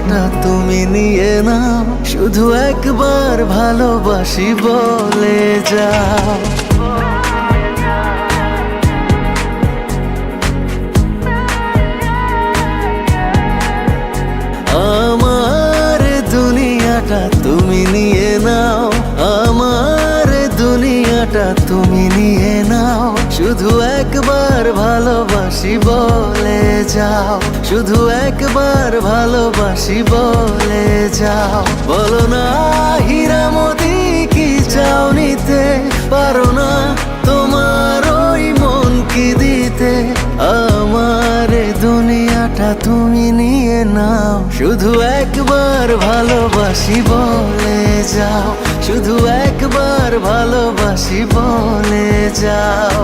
দুনিয়াটা তুমি নিয়ে নাও, শুধু একবার ভালোবাসি বলে যাও। আমার দুনিয়াটা তুমি নিয়ে নাও, আমার দুনিয়াটা তুমি নিয়ে নাও, শুধু একবার ভালোবাসি বলে যাও, শুধু একবার ভালোবাসি বলে যাও। বলো না হীরামতি কি চাও নিতে, পারো না তোমার ওই মন কি দিতে। আমার দুনিয়াটা তুমি নিয়ে নাও, শুধু একবার ভালোবাসি বলে যাও, শুধু একবার ভালোবাসি বলে যাও।